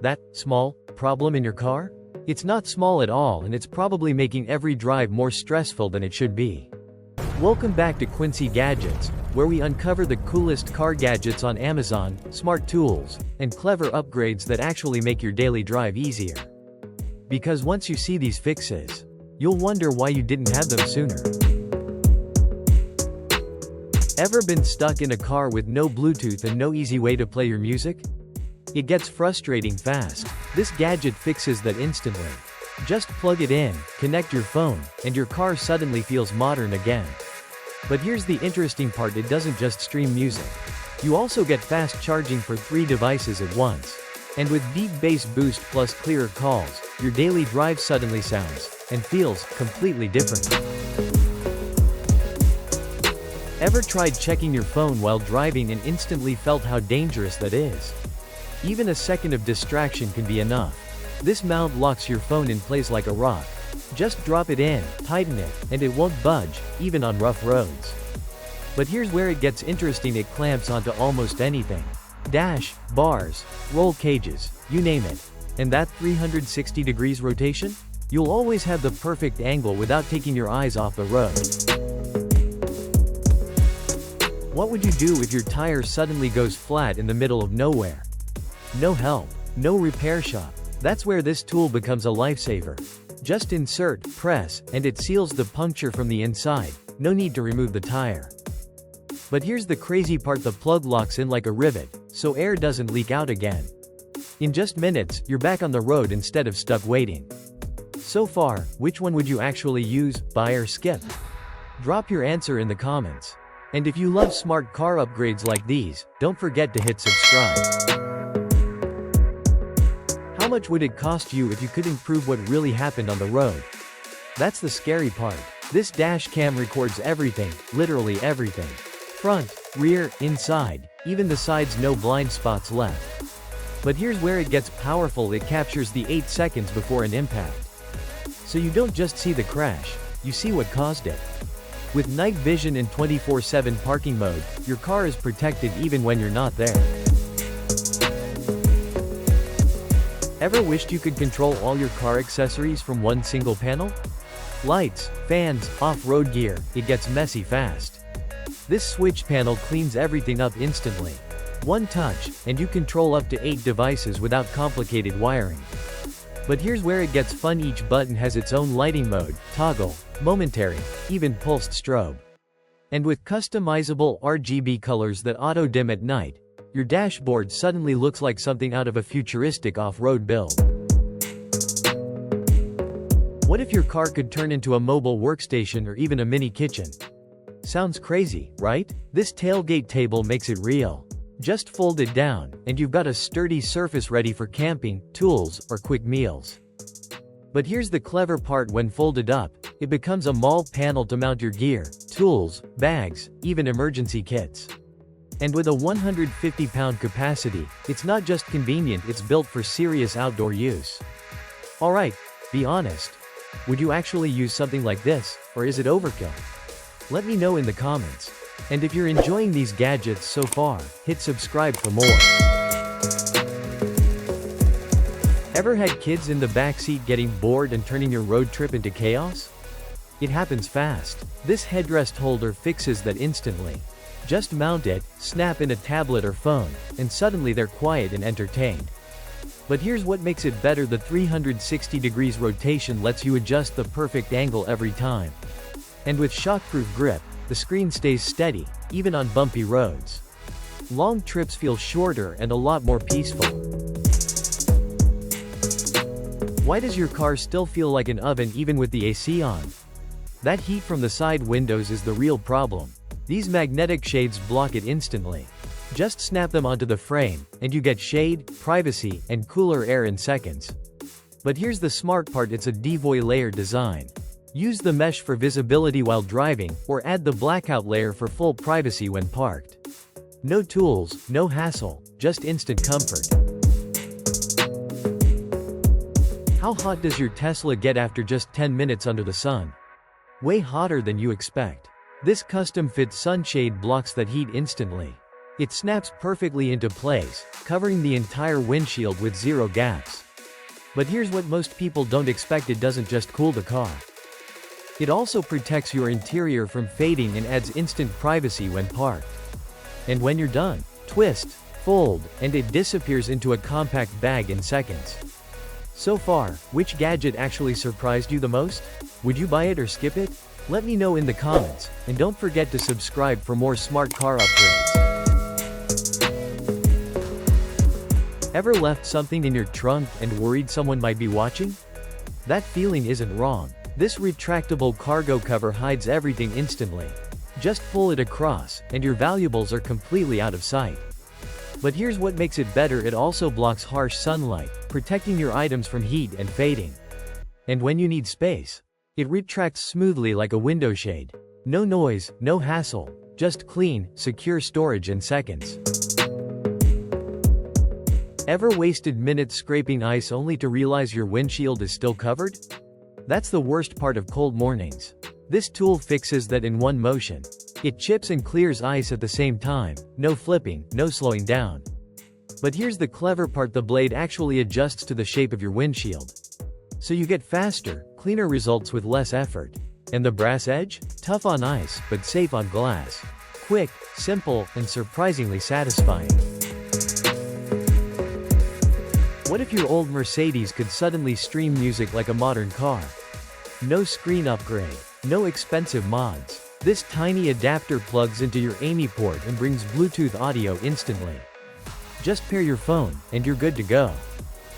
That small problem in your car? It's not small at all, and it's probably making every drive more stressful than it should be. Welcome back to Quincy Gadgets, where we uncover the coolest car gadgets on Amazon, smart tools, and clever upgrades that actually make your daily drive easier. Because once you see these fixes, you'll wonder why you didn't have them sooner. Ever been stuck in a car with no Bluetooth and no easy way to play your music? It gets frustrating fast. This gadget fixes that instantly. Just plug it in, connect your phone, and your car suddenly feels modern again. But here's the interesting part: it doesn't just stream music. You also get fast charging for 3 devices at once. And with deep bass boost plus clearer calls, your daily drive suddenly sounds and feels completely different. Ever tried checking your phone while driving and instantly felt how dangerous that is? Even a second of distraction can be enough. This mount locks your phone in place like a rock. Just drop it in, tighten it, and it won't budge, even on rough roads. But here's where it gets interesting: it clamps onto almost anything. Dash, bars, roll cages, you name it. And that 360 degrees rotation? You'll always have the perfect angle without taking your eyes off the road. What would you do if your tire suddenly goes flat in the middle of nowhere? No help, no repair shop. That's where this tool becomes a lifesaver. Just insert, press, and it seals the puncture from the inside. No need to remove the tire. But here's the crazy part: the plug locks in like a rivet, so air doesn't leak out again. In just minutes, you're back on the road instead of stuck waiting. So far, which one would you actually use, buy or skip? Drop your answer in the comments. And if you love smart car upgrades like these, don't forget to hit subscribe. How much would it cost you if you could improve what really happened on the road? That's the scary part. This dash cam records everything, literally everything. Front, rear, inside, even the sides, no blind spots left. But here's where it gets powerful: it captures the 8 seconds before an impact. So you don't just see the crash, you see what caused it. With night vision and 24/7 parking mode, your car is protected even when you're not there. Ever wished you could control all your car accessories from one single panel? Lights, fans, off-road gear, it gets messy fast. This switch panel cleans everything up instantly. One touch, and you control up to 8 devices without complicated wiring. But here's where it gets fun: each button has its own lighting mode, toggle, momentary, even pulsed strobe. And with customizable RGB colors that auto-dim at night, your dashboard suddenly looks like something out of a futuristic off-road build. What if your car could turn into a mobile workstation or even a mini kitchen? Sounds crazy, right? This tailgate table makes it real. Just fold it down, and you've got a sturdy surface ready for camping, tools, or quick meals. But here's the clever part: when folded up, it becomes a Molle panel to mount your gear, tools, bags, even emergency kits. And with a 150-pound capacity, it's not just convenient, it's built for serious outdoor use. Alright, be honest. Would you actually use something like this, or is it overkill? Let me know in the comments. And if you're enjoying these gadgets so far, hit subscribe for more. Ever had kids in the backseat getting bored and turning your road trip into chaos? It happens fast. This headrest holder fixes that instantly. Just mount it, snap in a tablet or phone, and suddenly they're quiet and entertained. But here's what makes it better: the 360 degrees rotation lets you adjust the perfect angle every time. And with shockproof grip, the screen stays steady, even on bumpy roads. Long trips feel shorter and a lot more peaceful. Why does your car still feel like an oven even with the AC on? That heat from the side windows is the real problem. These magnetic shades block it instantly. Just snap them onto the frame, and you get shade, privacy, and cooler air in seconds. But here's the smart part: it's a devoid layer design. Use the mesh for visibility while driving, or add the blackout layer for full privacy when parked. No tools, no hassle, just instant comfort. How hot does your Tesla get after just 10 minutes under the sun? Way hotter than you expect. This custom-fit sunshade blocks that heat instantly. It snaps perfectly into place, covering the entire windshield with zero gaps. But here's what most people don't expect: it doesn't just cool the car. It also protects your interior from fading and adds instant privacy when parked. And when you're done, twist, fold, and it disappears into a compact bag in seconds. So far, which gadget actually surprised you the most? Would you buy it or skip it? Let me know in the comments, and don't forget to subscribe for more smart car upgrades. Ever left something in your trunk and worried someone might be watching? That feeling isn't wrong. This retractable cargo cover hides everything instantly. Just pull it across, and your valuables are completely out of sight. But here's what makes it better: it also blocks harsh sunlight, protecting your items from heat and fading. And when you need space, it retracts smoothly like a window shade. No noise, no hassle, just clean, secure storage in seconds. Ever wasted minutes scraping ice only to realize your windshield is still covered? That's the worst part of cold mornings. This tool fixes that in one motion. It chips and clears ice at the same time, no flipping, no slowing down. But here's the clever part: the blade actually adjusts to the shape of your windshield. So you get faster, cleaner results with less effort. And the brass edge? Tough on ice, but safe on glass. Quick, simple, and surprisingly satisfying. What if your old Mercedes could suddenly stream music like a modern car? No screen upgrade, no expensive mods. This tiny adapter plugs into your AMI port and brings Bluetooth audio instantly. Just pair your phone, and you're good to go.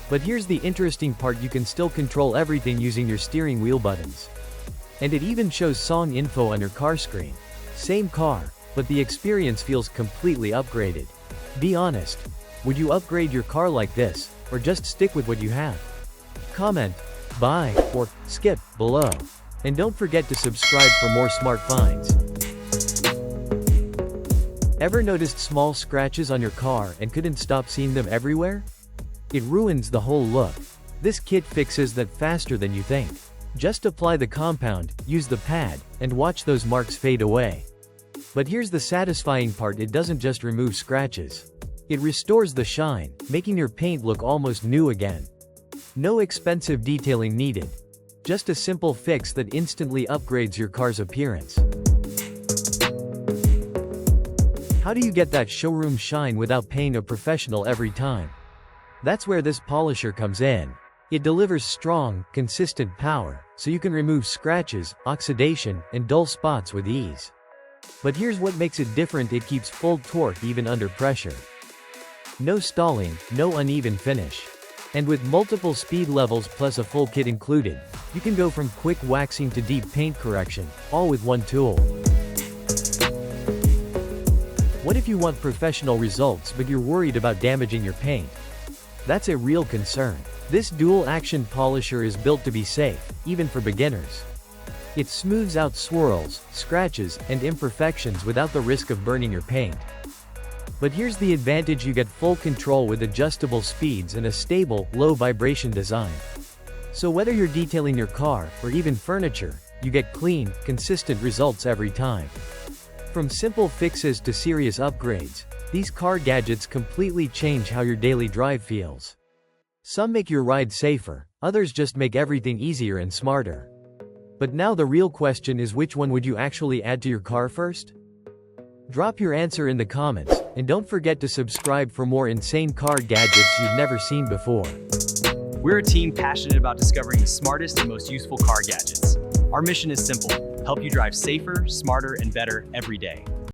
But here's the interesting part: you can still control everything using your steering wheel buttons. And it even shows song info on your car screen. Same car, but the experience feels completely upgraded. Be honest, would you upgrade your car like this, or just stick with what you have? Comment, buy, or skip below. And don't forget to subscribe for more smart finds. Ever noticed small scratches on your car and couldn't stop seeing them everywhere? It ruins the whole look. This kit fixes that faster than you think. Just apply the compound, use the pad, and watch those marks fade away. But here's the satisfying part: it doesn't just remove scratches. It restores the shine, making your paint look almost new again. No expensive detailing needed. Just a simple fix that instantly upgrades your car's appearance. How do you get that showroom shine without paying a professional every time? That's where this polisher comes in. It delivers strong, consistent power, so you can remove scratches, oxidation, and dull spots with ease. But here's what makes it different: it keeps full torque even under pressure. No stalling, no uneven finish. And with multiple speed levels plus a full kit included, you can go from quick waxing to deep paint correction, all with one tool. What if you want professional results but you're worried about damaging your paint? That's a real concern. This dual-action polisher is built to be safe, even for beginners. It smooths out swirls, scratches, and imperfections without the risk of burning your paint. But here's the advantage: you get full control with adjustable speeds and a stable, low-vibration design. So whether you're detailing your car, or even furniture, you get clean, consistent results every time. From simple fixes to serious upgrades, these car gadgets completely change how your daily drive feels. Some make your ride safer, others just make everything easier and smarter. But now the real question is, which one would you actually add to your car first? Drop your answer in the comments, and don't forget to subscribe for more insane car gadgets you've never seen before. We're a team passionate about discovering the smartest and most useful car gadgets. Our mission is simple: help you drive safer, smarter, and better every day.